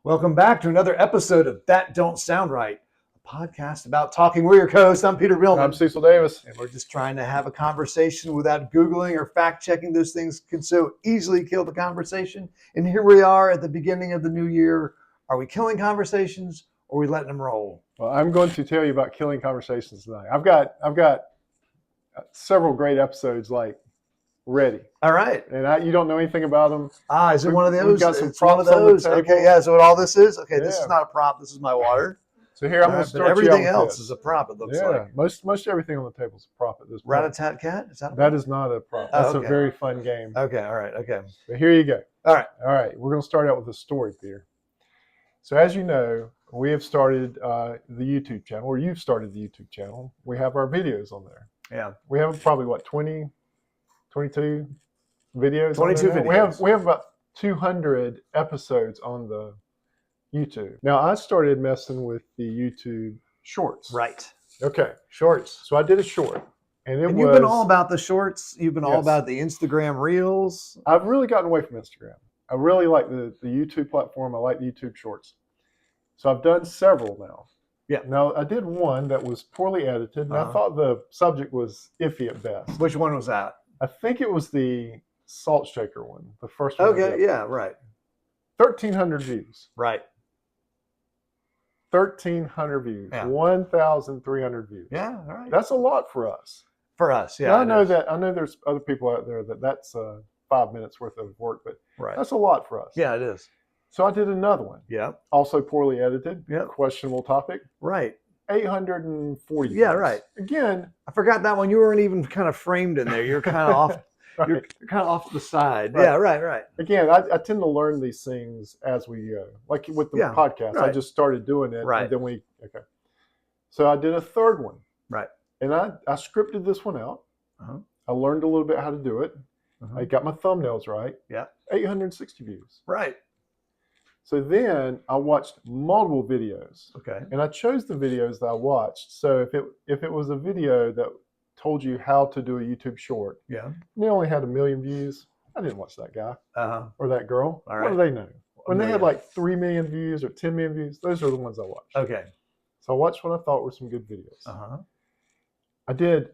Welcome back to another episode of That Don't Sound Right, a podcast about talking. We're your co-hosts. I'm Peter Billman. I'm Cecil Davis. And we're just trying to have a conversation without Googling or fact-checking. Those things can so easily kill the conversation. And here we are at the beginning of the new year. Are we killing conversations or are we letting them roll? Well, I'm going to tell you about killing conversations tonight. I've got several great episodes ready. All right. And you don't know anything about them. Is it one of those? We've got some it's one of props on the those. table. Okay, yeah. So what all this is? Okay, this Yeah. is not a prop. This is my water. So here I'm going to start everything you out with else this. is a prop. It looks Yeah, like most everything on the table is a prop at this point. Rat-a-tat-cat. Is that a prop? That is not a prop. That's okay. a very fun game. Okay. All right. Okay. But here you go. All right. All right. We're going to start out with a story, Peter. So as you know, we have started the YouTube channel, or you've started the YouTube channel. We have our videos on there. Yeah. We have probably 22 videos. 22 videos. We have about 200 episodes on the YouTube. Now I started messing with the YouTube Shorts. Right. Okay. Shorts. So I did a short, and you've been all about the shorts. You've been all Yes. about the Instagram Reels. I've really gotten away from Instagram. I really like the YouTube platform. I like the YouTube Shorts. So I've done several now. Yeah. Now I did one that was poorly edited, and I thought the subject was iffy at best. Which one was that? I think it was the salt shaker one, the first one. Okay. Yeah. Right. 1,300 views. Right. 1,300 views. Yeah. 1,300 views. Yeah. All right. That's a lot for us. For us. Yeah. Now, I know there's other people out there that's 5 minutes worth of work, but Right. that's a lot for us. Yeah. It is. So I did another one. Yeah. Also poorly edited. Yeah. Questionable topic. Right. 840 Yeah. views. Right. Again. I forgot that one. You weren't even kind of framed in there. You're kind of off. Right. You're kind of off to the side. Right. Yeah. Right. Right. Again, I tend to learn these things as we go. Like with the podcast, right. I just started doing it. Right. And then So I did a third one. Right. And I scripted this one out. Uh-huh. I learned a little bit how to do it. Uh-huh. I got my thumbnails right. Yeah. 860 views. Right. So then I watched multiple videos. Okay. And I chose the videos that I watched. So if it was a video that told you how to do a YouTube short, Yeah. and it only had 1 million views, I didn't watch that guy or that girl. All What right. do they know? When they had like 3 million views or 10 million views, those are the ones I watched. Okay. So I watched what I thought were some good videos. Uh-huh. I did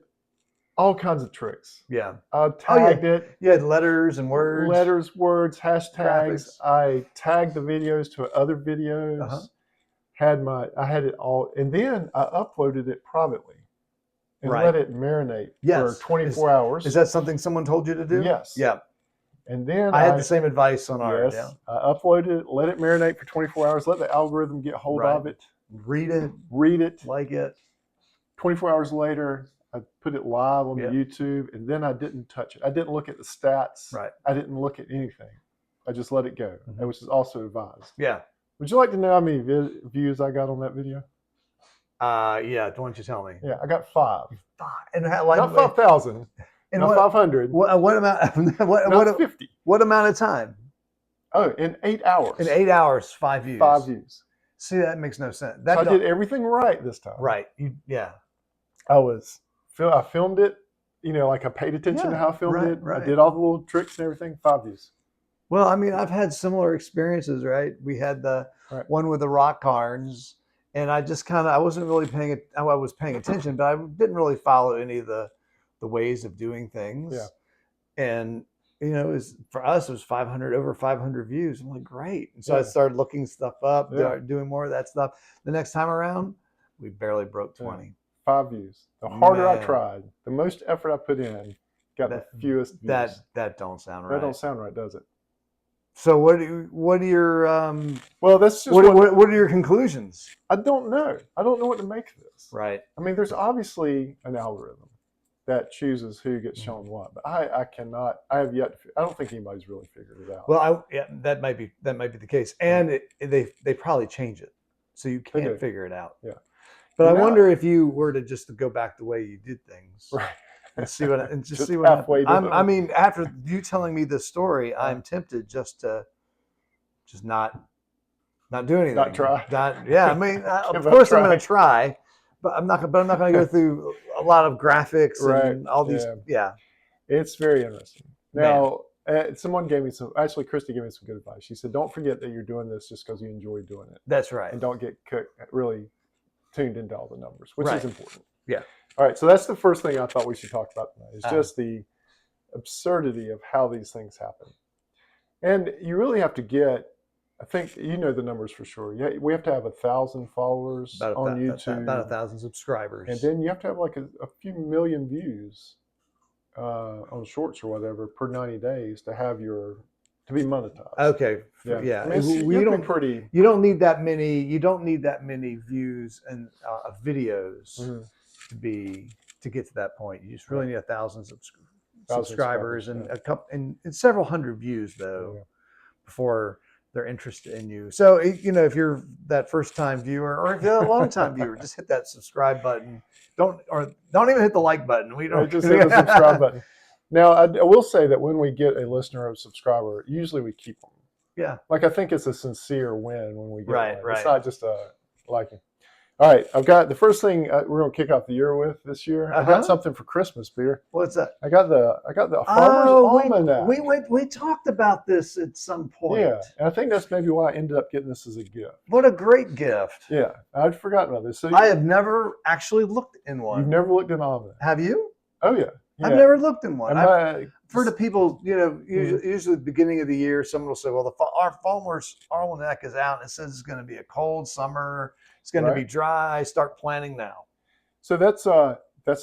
all kinds of tricks. Yeah. I tagged it. You had letters and words. Letters, words, hashtags. Graphics. I tagged the videos to other videos. Uh-huh. I had it all, and then I uploaded it privately and Right. let it marinate Yes. for 24 hours. Is that something someone told you to do? Yes. Yeah. And then I had the same advice on ours. yes, Yeah. I uploaded it, let it marinate for 24 hours, let the algorithm get hold Right. of it, Read it, read it. like it. 24 hours later, I put it live on Yeah. the YouTube, and then I didn't touch it. I didn't look at the stats. Right. I didn't look at anything. I just let it go, which is also advised. Yeah. Would you like to know how many views I got on that video? Yeah. Why don't you tell me? Yeah, I got 5. And like, Not 5,000, and not 500, what amount? not 50. What amount of time? Oh, in 8 hours. In 8 hours, 5 views. 5 views. See, that makes no sense. So I did everything right this time. Right. Yeah. I filmed it, like I paid attention to how I filmed it. Right. I did all the little tricks and everything. 5 views. Well, I mean, I've had similar experiences, right? We had the one with the rock cairns, and I just I wasn't really I was paying attention, but I didn't really follow any of the ways of doing things. Yeah. And, for us, it was over 500 views. I'm like, great. And so Yeah. I started looking stuff up, Yeah. doing more of that stuff. The next time around, we barely broke 20. 5 views. The harder I Man. tried, the most effort I put in, got the fewest views. That don't sound right. That don't sound right, does it? So what are your Well, that's just what are your conclusions? I don't know. I don't know what to make of this. Right. I mean, there's obviously an algorithm that chooses who gets shown what, but I don't think anybody's really figured it out. Well, that might be the case, and they probably change it, so you can't figure it out. Yeah. But I wonder if you were to just go back the way you did things, right. and see what halfway happens. done. I mean, after you telling me this story, I'm tempted just not do anything. Not try. I mean, of course I'm going to try, but I'm not going to go through a lot of graphics and all these. Yeah. It's very interesting. Now, Someone gave me actually Christy gave me some good advice. She said, don't forget that you're doing this just because you enjoy doing it. That's right. And don't get really tuned into all the numbers, which is important. Yeah. All right. So that's the first thing I thought we should talk about tonight. Is just the absurdity of how these things happen. And you really have to get, I think you know the numbers for sure. Yeah, we have to have 1,000 followers on YouTube. About 1,000 subscribers. And then you have to have like a few million views on shorts or whatever per 90 days to be monetized. Okay. Yeah. I mean, you don't need that many views and videos to get to that point. You just really need 1,000 subscribers and a couple and several hundred views though before they're interested in you. So if you're that first time viewer or if you're a long time viewer, just hit that subscribe button. Don't even hit the like button. We don't just hit the subscribe button. Now I will say that when we get a listener or a subscriber, usually we keep them. Yeah. Like I think it's a sincere win when we get one. Right. It's not just a liking. All right, I've got the first thing we're going to kick off the year with this year. I got something for Christmas, Beer. What's that? I got the Farmer's Almanac. We talked about this at some point. Yeah, and I think that's maybe why I ended up getting this as a gift. What a great gift! Yeah, I'd forgotten about this. So I have never actually looked in one. You've never looked in an almanac? Have you? Oh yeah. I've never looked in one. For the people, usually at the beginning of the year, someone will say, "Well, our Farmer's Almanac is out, and it says it's going to be a cold summer. It's going to be dry. Start planning now." So that's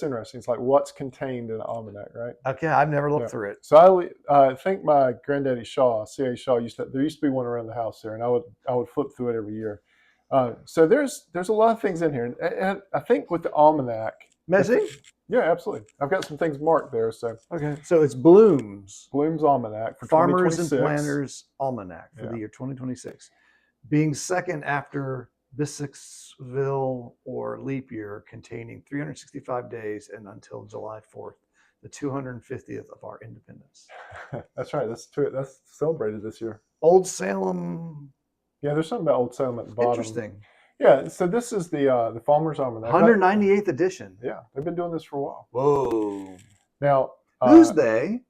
interesting. It's like what's contained in an almanac, right? Okay, I've never looked through it. So I think my granddaddy Shaw, C.A. Shaw, there used to be one around the house there, and I would flip through it every year. So there's a lot of things in here, and I think with the almanac, messy. Yeah, absolutely. I've got some things marked there. So okay, so it's Bloom's Almanac for Farmers and Planners Almanac for the year 2026, being second after Bissexville or leap year, containing 365 days and until July 4th, the 250th of our independence. That's right. That's celebrated this year. Old Salem. Yeah, there's something about Old Salem at the bottom. Interesting. Yeah, so this is the Farmer's Almanac. 198th edition. Yeah, they've been doing this for a while. Whoa. Now, who's they?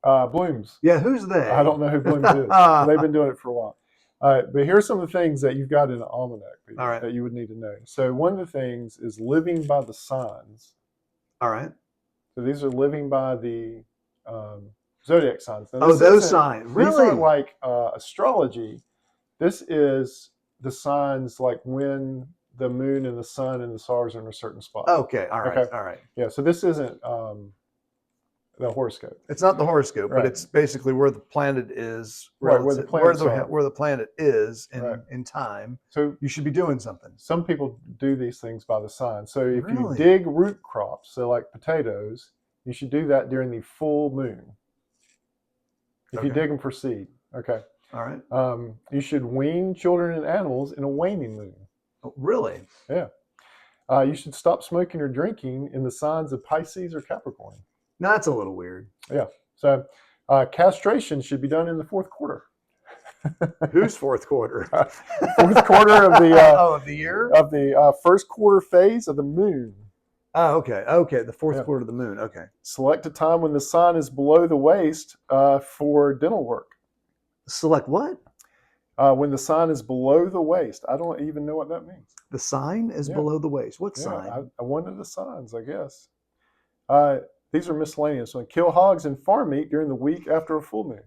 Bloom's. Yeah, who's they? I don't know who Bloom's is. They've been doing it for a while. But here's some of the things that you've got in the almanac that you would need to know. So one of the things is living by the signs. All right. So these are living by the zodiac signs. Now, those signs. Really? These aren't like astrology. This is the signs like when the moon and the sun and the stars are in a certain spot. Okay. All right. Okay. All right. Yeah. So this isn't the horoscope. It's not the horoscope, but it's basically where the planet is. Right. Where the planet is in time. So you should be doing something. Some people do these things by the signs. So if you dig root crops, so like potatoes, you should do that during the full moon. If you dig them for seed. Okay. All right. You should wean children and animals in a waning moon. Oh, really? Yeah. You should stop smoking or drinking in the signs of Pisces or Capricorn. No, that's a little weird. Yeah. So castration should be done in the fourth quarter. Whose fourth quarter? Fourth quarter of the of the year? Of the first quarter phase of the moon. Oh, okay. Okay. The fourth quarter of the moon. Okay. Select a time when the sun is below the waist for dental work. Select what? When the sign is below the waist. I don't even know what that means. The sign is below the waist. What sign? One of the signs, I guess. These are miscellaneous. So kill hogs and farm meat during the week after a full moon.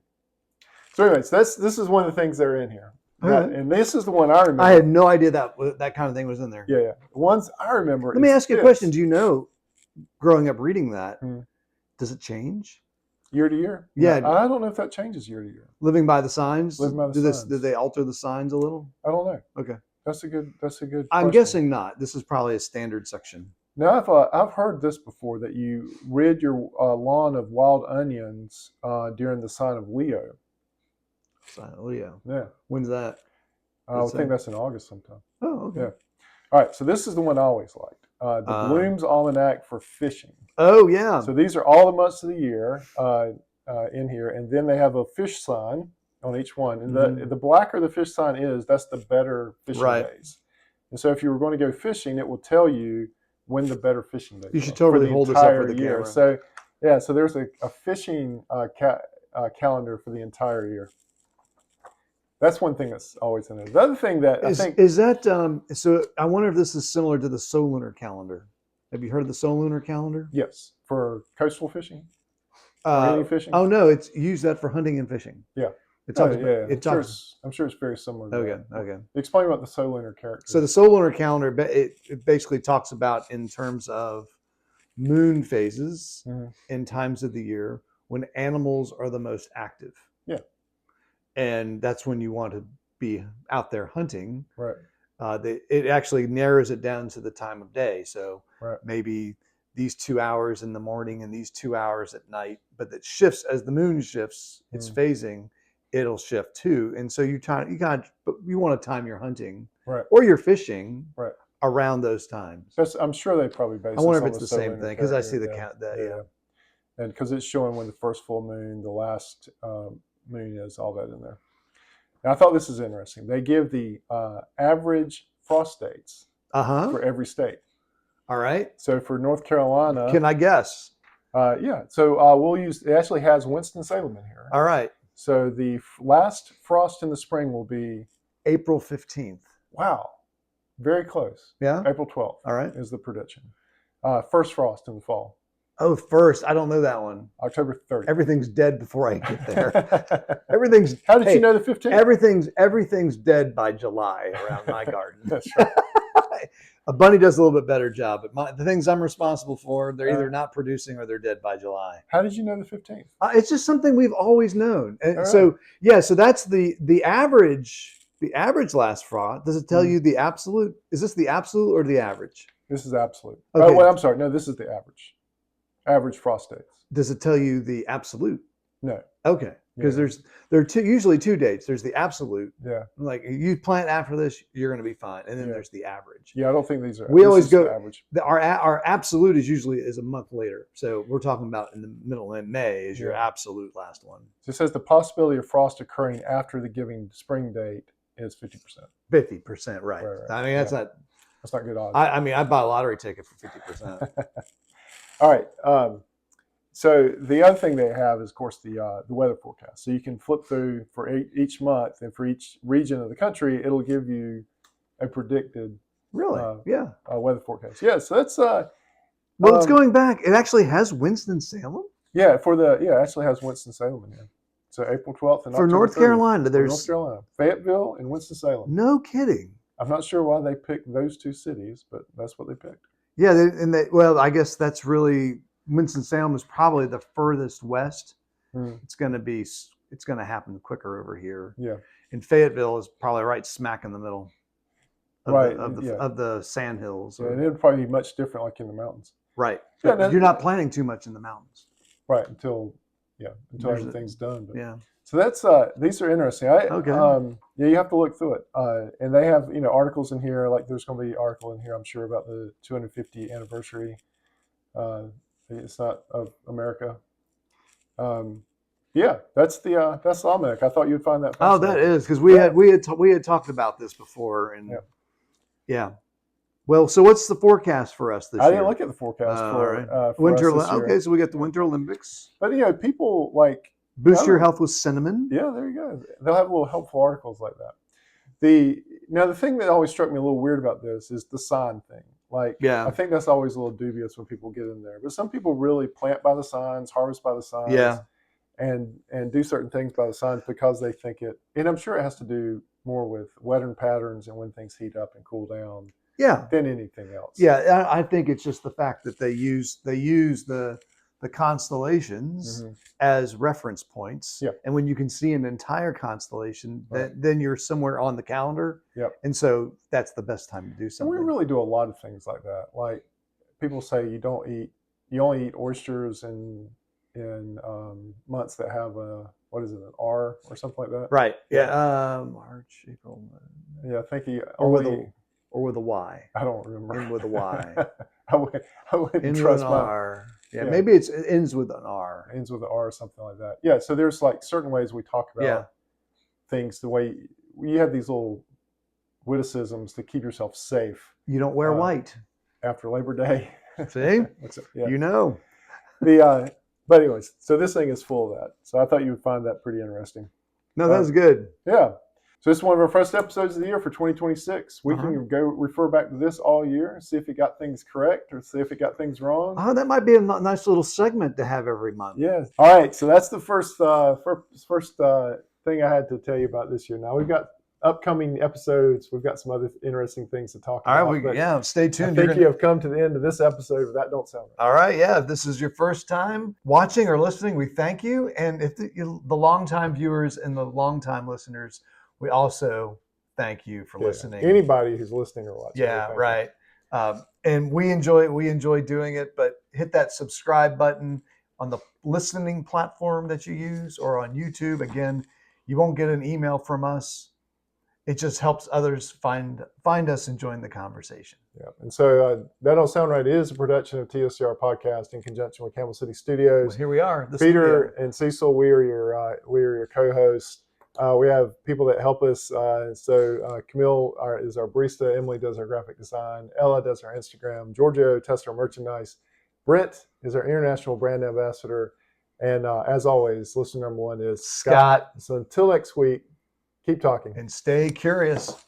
So anyways, this is one of the things that are in here. And this is the one I remember. I had no idea that kind of thing was in there. Yeah. The ones I remember. Let me ask you a question. Do you know, growing up reading that, does it change? Year to year? Yeah. I don't know if that changes year to year. Living by the signs? Living by the signs. Do they alter the signs a little? I don't know. Okay. That's a good I'm question. guessing not. This is probably a standard section. Now, I've heard this before, that you rid your lawn of wild onions during the sign of Leo. Sign of Leo. Yeah. When's that? I think that's in August sometime. Oh, okay. Yeah. All right. So this is the one I always liked. The Bloom's Almanac for fishing. Oh, yeah. So these are all the months of the year in here. And then they have a fish sign on each one. And the blacker the fish sign is, that's the better fishing days. And so if you were going to go fishing, it will tell you when the better fishing days are. You should totally hold this up for the camera. So, yeah, so there's a fishing calendar for the entire year. That's one thing that's always in there. The other thing that I think is that so. I wonder if this is similar to the solar calendar. Have you heard of the solar calendar? yes, for coastal fishing or any fishing. Oh no, it's use that for hunting and fishing. Yeah. It talks about, yeah. it I'm sure it's very similar to okay, that. okay. Explain about the solar character. So the solar calendar, it basically talks about in terms of moon phases in times of the year when animals are the most active. Yeah. And that's when you want to be out there hunting. Right. It actually narrows it down to the time of day. So right. maybe these 2 hours in the morning and these 2 hours at night, but that shifts as the moon shifts, it's phasing, it'll shift too. And so you want to time your hunting right. or your fishing right. around those times. I'm sure they probably base. I wonder if it's the same thing because I see the count. Yeah. And because it's showing when the first full moon, the last moon is, all that in there. Now, I thought this is interesting. They give the average frost dates for every state. All right. So for North Carolina, can I guess? Yeah. So we'll use. It actually has Winston-Salem in here. All right. So the last frost in the spring will be April 15th. Wow. Very close. Yeah. April 12th. All right. Is the prediction. First frost in the fall. Oh, first. I don't know that one. October 30th. Everything's dead before I get there. Everything's. How did you know the 15th? Everything's dead by July around my garden. That's right. A bunny does a little bit better job, but the things I'm responsible for, they're either not producing or they're dead by July. How did you know the 15th? It's just something we've always known. And right. so that's the average. The average last frost. Does it tell you the absolute? Is this the absolute or the average? This is absolute. Okay. Oh, well, I'm sorry. No, this is the average. Average frost dates. Does it tell you the absolute? No. Okay. Because there are usually two dates. There's the absolute. Yeah. Like you plant after this, you're going to be fine. And then there's the average. Yeah, I don't think these are. We always go average. Our absolute is a month later. So we're talking about in the middle of May is your absolute last one. So it says the possibility of frost occurring after the given spring date is 50%. 50%, right. I mean, that's not good odds. I mean, I buy a lottery ticket for 50%. All right. So the other thing they have is, of course, the weather forecast. So you can flip through for each month, and for each region of the country, it'll give you a predicted weather forecast. Yeah, so that's well, it's going back. It actually has Winston-Salem. Yeah, it actually has Winston-Salem in here. So April 12th and for October North 30th. Carolina, there's North Carolina, Fayetteville, and Winston-Salem. No kidding. I'm not sure why they picked those two cities, but that's what they picked. Yeah, well, I guess that's really Winston-Salem is probably the furthest west. It's going to happen quicker over here. Yeah. And Fayetteville is probably right smack in the middle of the sand hills. And it would probably be much different, like in the mountains. Right. Yeah, you're not planting too much in the mountains. Right. Until everything's done. But. Yeah. So that's these are interesting. You have to look through it. And they have articles in here. Like there's going to be an article in here, I'm sure, about the 250th anniversary. It's not of America. That's the Almanac. I thought you'd find that fascinating. Oh, that is because we had talked about this before, and Well, so what's the forecast for us this year? I didn't look at the forecast for Winter. Us this year. Okay, so we got the Winter Olympics. But people like boost your health with cinnamon. Yeah, there you go. They'll have little helpful articles like that. The thing that always struck me a little weird about this is the sign thing. I think that's always a little dubious when people get in there. But some people really plant by the signs, harvest by the signs, and do certain things by the signs because they think it. And I'm sure it has to do more with weather patterns and when things heat up and cool down. Than anything else. Yeah, I think it's just the fact that they use the constellations as reference points. Yeah. And when you can see an entire constellation, then you're somewhere on the calendar. Yeah. And so that's the best time to do something. And we really do a lot of things like that. Like people say you only eat oysters in months that have an R or something like that. Right. Yeah. March, April. Yeah, I think or with a Y. I don't remember. End with a Y. I wouldn't trust my R. Yeah, maybe it ends with an R. Ends with an R or something like that. Yeah, so there's certain ways we talk about things. The way you have these little witticisms to keep yourself safe. You don't wear white after Labor Day. See, Yeah. you know. But anyways, so this thing is full of that. So I thought you would find that pretty interesting. No, that's good. Yeah. So this is one of our first episodes of the year for 2026. We can go refer back to this all year, see if it got things correct or see if it got things wrong. Oh, that might be a nice little segment to have every month. Yeah. All right. So that's the first thing I had to tell you about this year. Now we've got upcoming episodes. We've got some other interesting things to talk about. All right. Stay tuned. I think you have come to the end of this episode, but that don't sound right. All right. Yeah. If this is your first time watching or listening, we thank you. And if the longtime viewers and the longtime listeners, we also thank you for listening. Anybody who's listening or watching. Yeah. Right. And we enjoy doing it, but hit that subscribe button on the listening platform that you use or on YouTube. Again, you won't get an email from us. It just helps others find us and join the conversation. Yeah. And so That Don't Sound Right is a production of TSCR Podcast in conjunction with Campbell City Studios. Well, here we are. Peter and Cecil, we are your co-hosts. We have people that help us. Camille is our barista. Emily does our graphic design. Ella does our Instagram. Giorgio tests our merchandise. Brent is our international brand ambassador. And as always, listener number one is Scott. So until next week, keep talking. And stay curious.